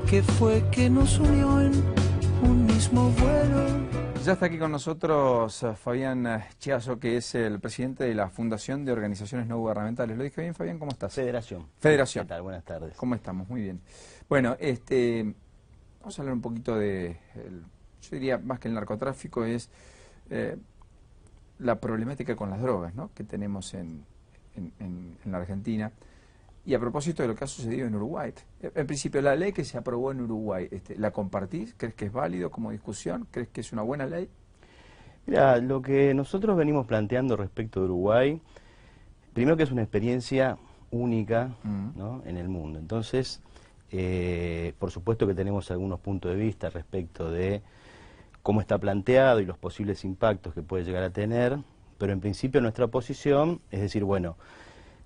¿Qué fue que nos unió en un mismo vuelo? Ya está aquí con nosotros Fabián Chiazzo, que es el presidente de la Fundación de Organizaciones No Gubernamentales. ¿Lo dije bien, Fabián? ¿Cómo estás? Federación. Federación. ¿Qué tal? Buenas tardes. ¿Cómo estamos? Muy bien. Bueno, vamos a hablar un poquito de, yo diría más que el narcotráfico, es la problemática con las drogas, ¿no?, que tenemos en la Argentina. Y a propósito de lo que ha sucedido en Uruguay. En principio, la ley que se aprobó en Uruguay, ¿la compartís? ¿Crees que es válido como discusión? ¿Crees que es una buena ley? Mira, lo que nosotros venimos planteando respecto de Uruguay, primero que es una experiencia única, ¿no?, en el mundo. Entonces, por supuesto que tenemos algunos puntos de vista respecto de cómo está planteado y los posibles impactos que puede llegar a tener, pero en principio nuestra posición es decir, bueno,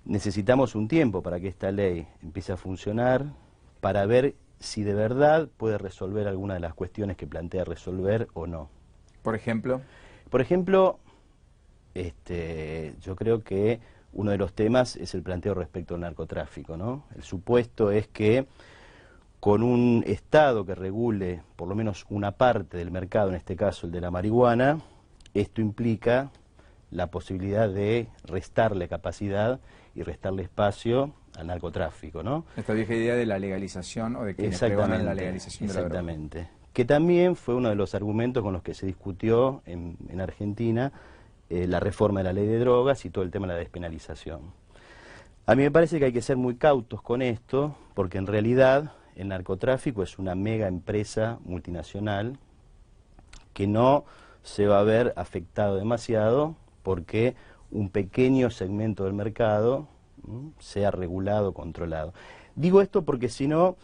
necesitamos un tiempo para que esta ley empiece a funcionar, para ver si de verdad puede resolver alguna de las cuestiones que plantea resolver o no. ¿Por ejemplo? Por ejemplo, yo creo que uno de los temas es el planteo respecto al narcotráfico, ¿no? El supuesto es que con un Estado que regule por lo menos una parte del mercado, en este caso el de la marihuana, esto implica la posibilidad de restarle capacidad y restarle espacio al narcotráfico, ¿no? Esta vieja idea de la legalización o de quienes pregonan la legalización de la droga. Exactamente. Que también fue uno de los argumentos con los que se discutió en Argentina la reforma de la ley de drogas y todo el tema de la despenalización. A mí me parece que hay que ser muy cautos con esto, porque en realidad el narcotráfico es una mega empresa multinacional que no se va a ver afectado demasiado porque un pequeño segmento del mercado sea regulado, controlado. Digo esto porque si no,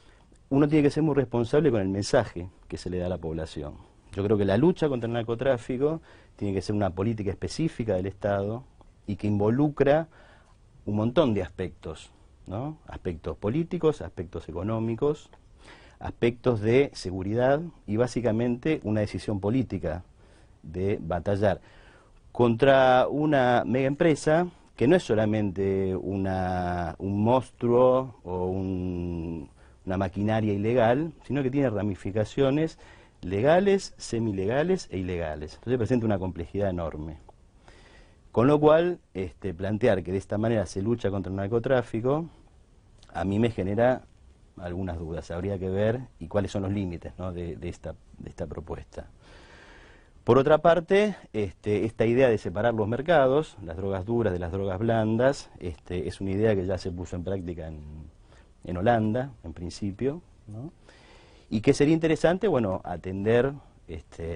uno tiene que ser muy responsable con el mensaje que se le da a la población. Yo creo que la lucha contra el narcotráfico tiene que ser una política específica del Estado y que involucra un montón de aspectos, ¿no? Aspectos políticos, aspectos económicos, aspectos de seguridad y básicamente una decisión política de batallar contra una mega empresa que no es solamente un monstruo o una maquinaria ilegal, sino que tiene ramificaciones legales, semilegales e ilegales. Entonces presenta una complejidad enorme. Con lo cual, plantear que de esta manera se lucha contra el narcotráfico, a mí me genera algunas dudas. Habría que ver y cuáles son los límites, ¿no?, de esta propuesta. Por otra parte, esta idea de separar los mercados, las drogas duras de las drogas blandas, es una idea que ya se puso en práctica en Holanda, en principio, ¿no?, y que sería interesante, bueno, atender,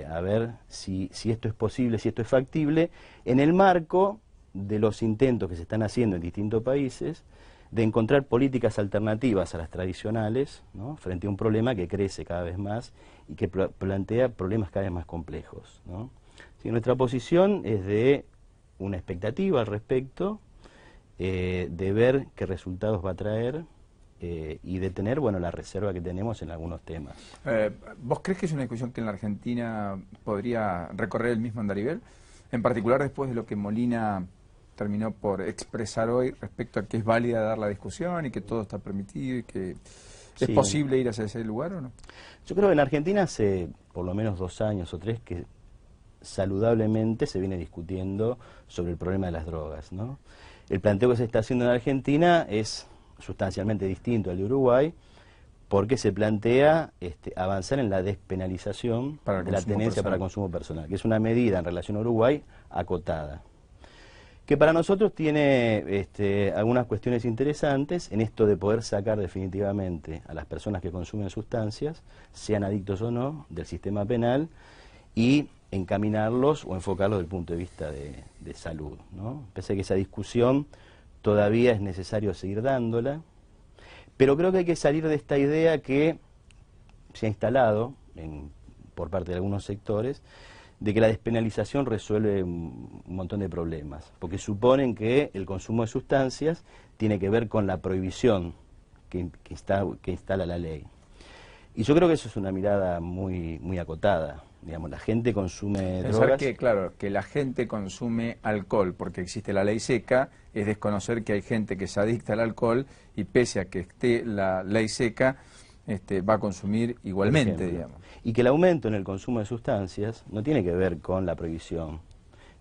a ver si esto es posible, si esto es factible, en el marco de los intentos que se están haciendo en distintos países de encontrar políticas alternativas a las tradicionales, ¿no?, frente a un problema que crece cada vez más y que plantea problemas cada vez más complejos, ¿no? Sí, nuestra posición es de una expectativa al respecto, de ver qué resultados va a traer y de tener, bueno, la reserva que tenemos en algunos temas. ¿Vos crees que es una discusión que en la Argentina podría recorrer el mismo andarivel? En particular después de lo que Molina terminó por expresar hoy respecto a que es válida dar la discusión y que todo está permitido y que es posible ir hacia ese lugar, ¿o no? Yo creo que en Argentina hace por lo menos 2 años o 3 que saludablemente se viene discutiendo sobre el problema de las drogas, ¿no? El planteo que se está haciendo en Argentina es sustancialmente distinto al de Uruguay porque se plantea avanzar en la despenalización de la tenencia para consumo personal, que es una medida en relación a Uruguay acotada, que para nosotros tiene algunas cuestiones interesantes en esto de poder sacar definitivamente a las personas que consumen sustancias, sean adictos o no, del sistema penal y encaminarlos o enfocarlos desde el punto de vista de salud, ¿no? Pese a que esa discusión todavía es necesario seguir dándola, pero creo que hay que salir de esta idea que se ha instalado por parte de algunos sectores de que la despenalización resuelve un montón de problemas, porque suponen que el consumo de sustancias tiene que ver con la prohibición que instala la ley. Y yo creo que eso es una mirada muy acotada. Digamos, la gente consume drogas. Que, claro, que la gente consume alcohol porque existe la ley seca, es desconocer que hay gente que se adicta al alcohol y pese a que esté la ley seca, va a consumir igualmente, digamos. Y que el aumento en el consumo de sustancias no tiene que ver con la prohibición,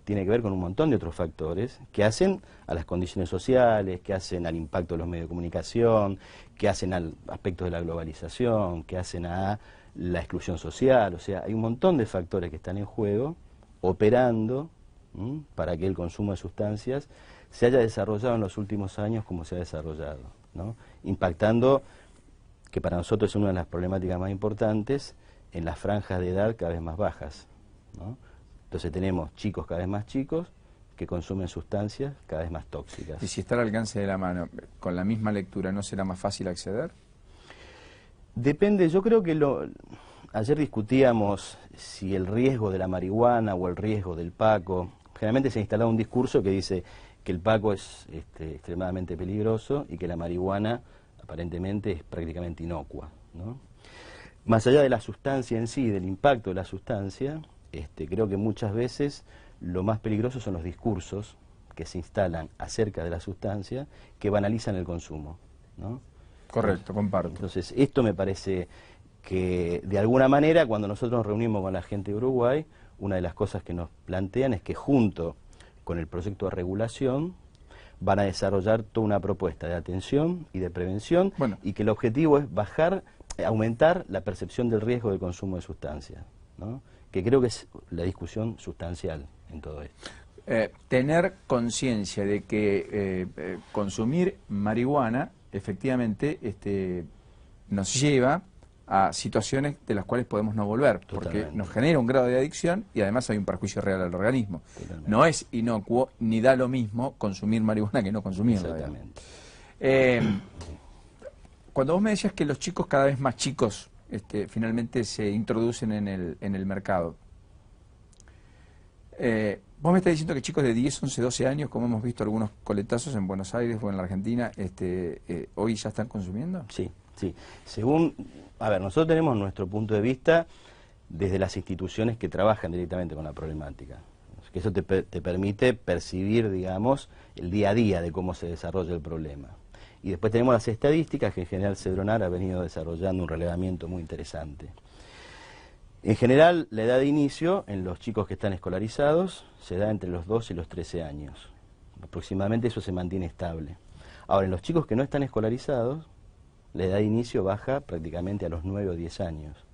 tiene que ver con un montón de otros factores que hacen a las condiciones sociales, que hacen al impacto de los medios de comunicación, que hacen al aspecto de la globalización, que hacen a la exclusión social. O sea, hay un montón de factores que están en juego, operando para que el consumo de sustancias se haya desarrollado en los últimos años como se ha desarrollado, ¿no? Impactando, que para nosotros es una de las problemáticas más importantes, en las franjas de edad cada vez más bajas, ¿no? Entonces tenemos chicos cada vez más chicos que consumen sustancias cada vez más tóxicas. Y si está al alcance de la mano, con la misma lectura, ¿no será más fácil acceder? Depende, yo creo que ayer discutíamos si el riesgo de la marihuana o el riesgo del paco. Generalmente se ha instalado un discurso que dice que el paco es extremadamente peligroso y que la marihuana aparentemente es prácticamente inocua, ¿no? Más allá de la sustancia en sí, del impacto de la sustancia, creo que muchas veces lo más peligroso son los discursos que se instalan acerca de la sustancia que banalizan el consumo, ¿no? Correcto, comparto. Entonces, esto me parece que, de alguna manera, cuando nosotros nos reunimos con la gente de Uruguay, una de las cosas que nos plantean es que junto con el proyecto de regulación van a desarrollar toda una propuesta de atención y de prevención, y que el objetivo es aumentar la percepción del riesgo del consumo de sustancias, ¿no? Que creo que es la discusión sustancial en todo esto. Tener conciencia de que consumir marihuana efectivamente nos lleva a situaciones de las cuales podemos no volver, porque nos genera un grado de adicción y además hay un perjuicio real al organismo. Totalmente. No es inocuo ni da lo mismo consumir marihuana que no consumirla. Exactamente. Cuando vos me decías que los chicos cada vez más chicos finalmente se introducen en el mercado, vos me estás diciendo que chicos de 10, 11, 12 años, como hemos visto algunos coletazos en Buenos Aires o en la Argentina, hoy ya están consumiendo. Sí, sí. Nosotros tenemos nuestro punto de vista desde las instituciones que trabajan directamente con la problemática. Que eso te permite percibir, digamos, el día a día de cómo se desarrolla el problema. Y después tenemos las estadísticas que en general Cedronar ha venido desarrollando un relevamiento muy interesante. En general, la edad de inicio en los chicos que están escolarizados se da entre los 12 y los 13 años. Aproximadamente eso se mantiene estable. Ahora, en los chicos que no están escolarizados, la edad de inicio baja prácticamente a los 9 o 10 años.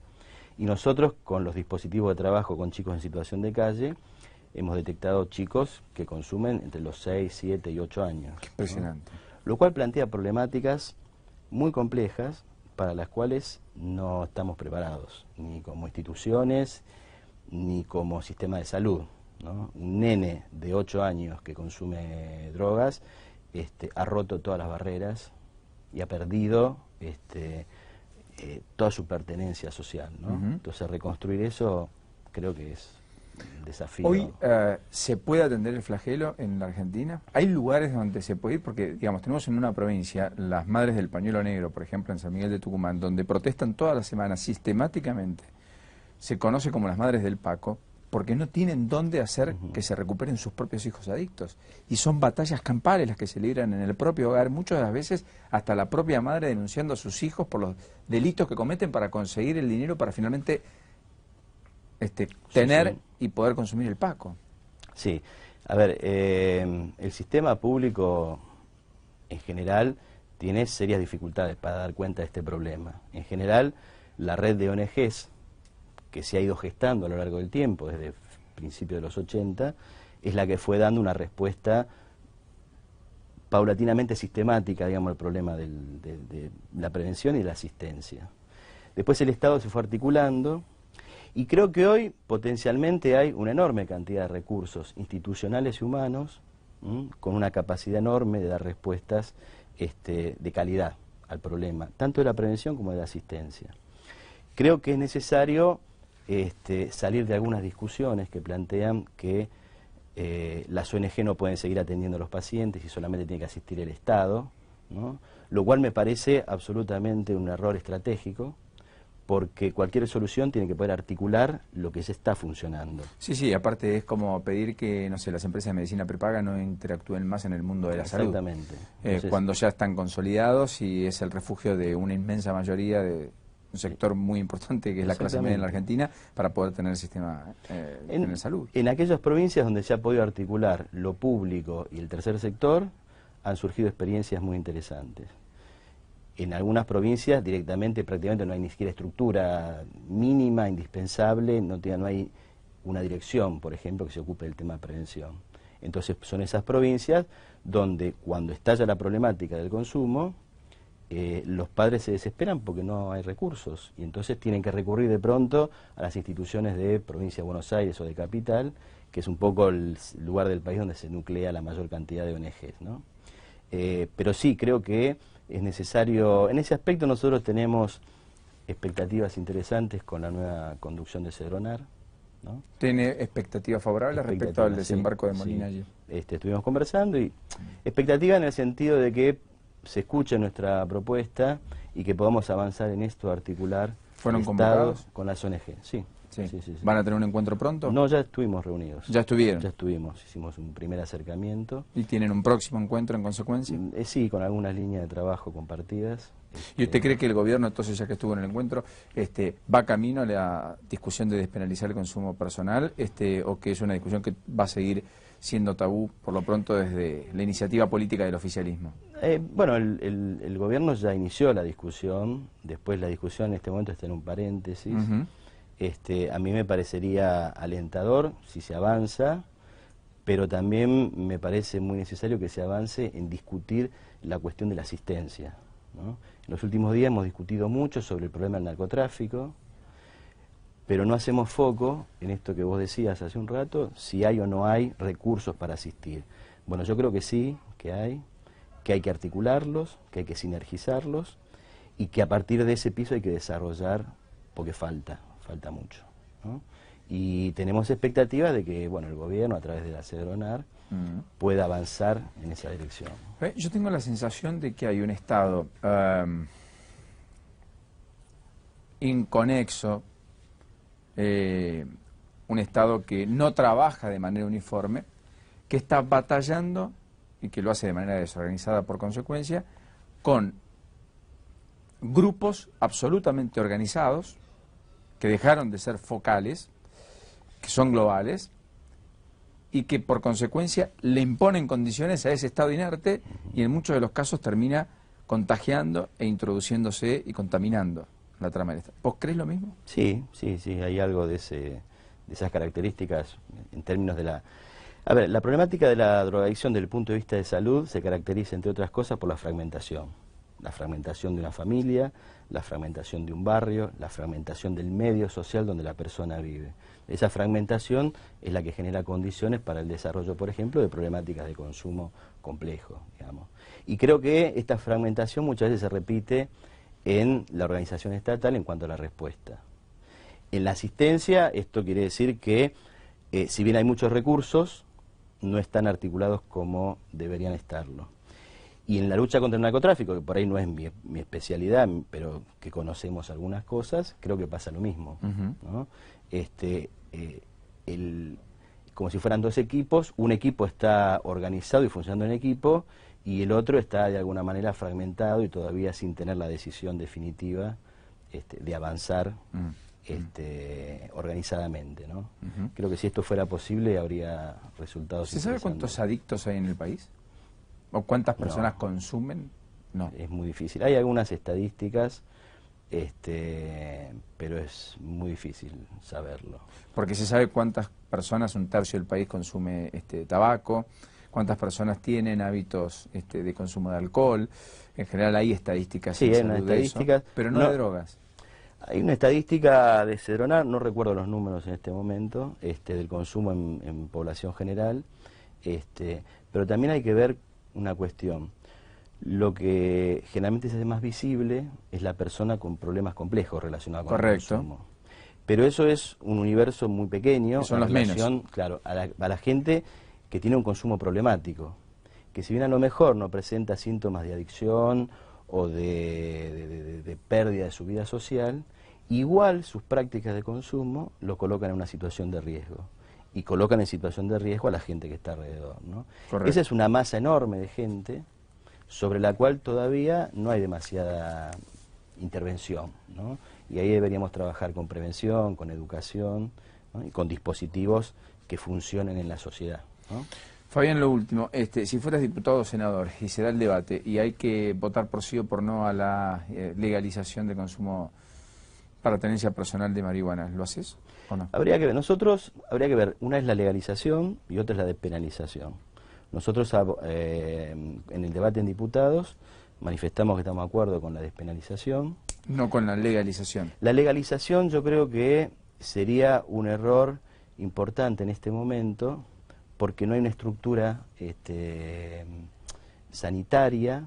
Y nosotros, con los dispositivos de trabajo con chicos en situación de calle, hemos detectado chicos que consumen entre los 6, 7 y 8 años. Qué impresionante. ¿No? Lo cual plantea problemáticas muy complejas para las cuales no estamos preparados, ni como instituciones, ni como sistema de salud, ¿no? Un nene de 8 años que consume drogas ha roto todas las barreras y ha perdido toda su pertenencia social, ¿no? Entonces reconstruir eso creo que es un desafío. Hoy ¿se puede atender el flagelo en la Argentina? ¿Hay lugares donde se puede ir? Porque, digamos, tenemos en una provincia las Madres del Pañuelo Negro, por ejemplo, en San Miguel de Tucumán, donde protestan todas las semanas sistemáticamente. Se conoce como las Madres del Paco, porque no tienen dónde hacer que se recuperen sus propios hijos adictos. Y son batallas campales las que se libran en el propio hogar, muchas de las veces hasta la propia madre denunciando a sus hijos por los delitos que cometen para conseguir el dinero para finalmente tener y poder consumir el paco. Sí, a ver, el sistema público en general tiene serias dificultades para dar cuenta de este problema. En general, la red de ONGs que se ha ido gestando a lo largo del tiempo, desde principios de los 80, es la que fue dando una respuesta paulatinamente sistemática, digamos, al problema de la prevención y la asistencia. Después el Estado se fue articulando y creo que hoy potencialmente hay una enorme cantidad de recursos institucionales y humanos con una capacidad enorme de dar respuestas de calidad al problema, tanto de la prevención como de la asistencia. Creo que es necesario salir de algunas discusiones que plantean que las ONG no pueden seguir atendiendo a los pacientes y solamente tiene que asistir el Estado, ¿no? Lo cual me parece absolutamente un error estratégico, porque cualquier solución tiene que poder articular lo que ya está funcionando. Sí, sí, aparte es como pedir que, no sé, las empresas de medicina prepaga no interactúen más en el mundo de la salud. Exactamente. Entonces, Cuando ya están consolidados y es el refugio de una inmensa mayoría de un sector muy importante que es la clase media en la Argentina para poder tener el sistema en salud. En aquellas provincias donde se ha podido articular lo público y el tercer sector, han surgido experiencias muy interesantes. En algunas provincias directamente prácticamente no hay ni siquiera estructura mínima, indispensable, no hay una dirección, por ejemplo, que se ocupe del tema de prevención. Entonces son esas provincias donde cuando estalla la problemática del consumo, los padres se desesperan porque no hay recursos y entonces tienen que recurrir de pronto a las instituciones de provincia de Buenos Aires o de capital, que es un poco el lugar del país donde se nuclea la mayor cantidad de ONGs, ¿no? Pero sí, creo que es necesario, en ese aspecto nosotros tenemos expectativas interesantes con la nueva conducción de Cedronar, ¿no? ¿Tiene expectativas favorables respecto al desembarco de Molina allí? Estuvimos conversando y expectativa en el sentido de que se escuche nuestra propuesta y que podamos avanzar en esto, articular ¿Fueron convocados con las ONG, sí. Sí. Sí, sí, sí. ¿Van a tener un encuentro pronto? No, ya estuvimos reunidos. ¿Ya estuvieron? Ya estuvimos, hicimos un primer acercamiento. ¿Y tienen un próximo encuentro en consecuencia? Sí, con algunas líneas de trabajo compartidas. ¿Y usted cree que el gobierno, entonces, ya que estuvo en el encuentro, va camino a la discusión de despenalizar el consumo personal, o que es una discusión que va a seguir siendo tabú, por lo pronto, desde la iniciativa política del oficialismo? Bueno, el gobierno ya inició la discusión, después la discusión en este momento está en un paréntesis. A mí me parecería alentador si se avanza, pero también me parece muy necesario que se avance en discutir la cuestión de la asistencia, ¿no? En los últimos días hemos discutido mucho sobre el problema del narcotráfico, pero no hacemos foco en esto que vos decías hace un rato, si hay o no hay recursos para asistir. Bueno, yo creo que sí, que hay que articularlos, que hay que sinergizarlos y que a partir de ese piso hay que desarrollar, porque falta mucho, ¿no? Y tenemos expectativas de que, bueno, el gobierno a través de la Cedronar pueda avanzar en esa dirección. Yo tengo la sensación de que hay un Estado inconexo, un Estado que no trabaja de manera uniforme, que está batallando, y que lo hace de manera desorganizada por consecuencia, con grupos absolutamente organizados, que dejaron de ser focales, que son globales, y que por consecuencia le imponen condiciones a ese Estado inerte y en muchos de los casos termina contagiando e introduciéndose y contaminando la trama del Estado. ¿Vos crees lo mismo? Sí, hay algo de esas características en términos de la... A ver, la problemática de la drogadicción desde el punto de vista de salud se caracteriza, entre otras cosas, por la fragmentación de una familia, la fragmentación de un barrio, la fragmentación del medio social donde la persona vive. Esa fragmentación es la que genera condiciones para el desarrollo, por ejemplo, de problemáticas de consumo complejo, digamos. Y creo que esta fragmentación muchas veces se repite en la organización estatal en cuanto a la respuesta. En la asistencia, esto quiere decir que, si bien hay muchos recursos, no están articulados como deberían estarlo. Y en la lucha contra el narcotráfico, que por ahí no es mi especialidad, pero que conocemos algunas cosas, creo que pasa lo mismo, ¿no? Como si fueran dos equipos, un equipo está organizado y funcionando en equipo, y el otro está de alguna manera fragmentado y todavía sin tener la decisión definitiva de avanzar organizadamente, ¿no? Creo que si esto fuera posible habría resultados interesantes. ¿Se sabe cuántos adictos hay en el país? ¿O cuántas personas consumen? No. Es muy difícil. Hay algunas estadísticas, pero es muy difícil saberlo. Porque se sabe cuántas personas, un tercio del país consume tabaco, cuántas personas tienen hábitos de consumo de alcohol. En general hay estadísticas sí, en hay salud una estadística, de eso, pero no de drogas. Hay una estadística de Cedronar, no recuerdo los números en este momento, del consumo en población general, pero también hay que ver una cuestión. Lo que generalmente se hace más visible es la persona con problemas complejos relacionados con el consumo. Pero eso es un universo muy pequeño son los menos. Claro, a la gente que tiene un consumo problemático, que si bien a lo mejor no presenta síntomas de adicción o de pérdida de su vida social, igual sus prácticas de consumo lo colocan en una situación de riesgo. Y colocan en situación de riesgo a la gente que está alrededor, ¿no? Esa es una masa enorme de gente sobre la cual todavía no hay demasiada intervención, ¿no? Y ahí deberíamos trabajar con prevención, con educación, ¿no? Y con dispositivos que funcionen en la sociedad, ¿no? Fabián, lo último, si fueras diputado o senador y se da el debate y hay que votar por sí o por no a la legalización de consumo para tenencia personal de marihuana, ¿lo haces o no? Habría que ver, una es la legalización y otra es la despenalización. Nosotros en el debate en diputados manifestamos que estamos de acuerdo con la despenalización. No con la legalización. La legalización yo creo que sería un error importante en este momento porque no hay una estructura sanitaria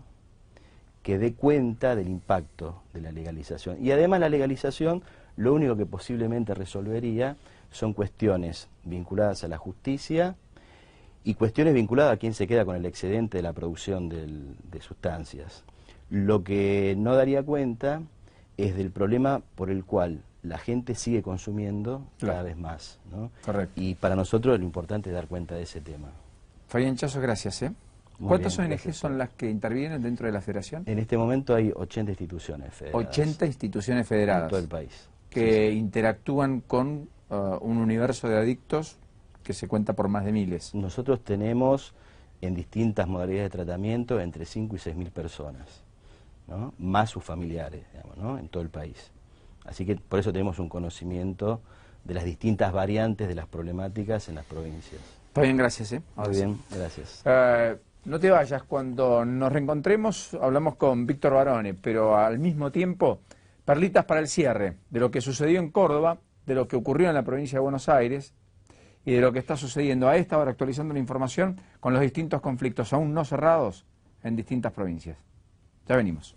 que dé cuenta del impacto de la legalización. Y además la legalización lo único que posiblemente resolvería son cuestiones vinculadas a la justicia y cuestiones vinculadas a quién se queda con el excedente de la producción de sustancias. Lo que no daría cuenta es del problema por el cual la gente sigue consumiendo cada vez más, ¿no? Correcto. Y para nosotros lo importante es dar cuenta de ese tema. Fabián Chazo, gracias. ¿Cuántas ONG son las que intervienen dentro de la federación? En este momento hay 80 instituciones federadas. 80 instituciones federadas. En todo el país. Que interactúan con un universo de adictos que se cuenta por más de miles. Nosotros tenemos en distintas modalidades de tratamiento entre 5 y 6.000 personas, ¿no? Más sus familiares, digamos, ¿no? En todo el país. Así que por eso tenemos un conocimiento de las distintas variantes de las problemáticas en las provincias. Está bien, gracias. Muy bien, gracias. No te vayas, cuando nos reencontremos hablamos con Víctor Barone, pero al mismo tiempo, perlitas para el cierre de lo que sucedió en Córdoba, de lo que ocurrió en la provincia de Buenos Aires y de lo que está sucediendo a esta hora, actualizando la información con los distintos conflictos aún no cerrados en distintas provincias. Ya venimos.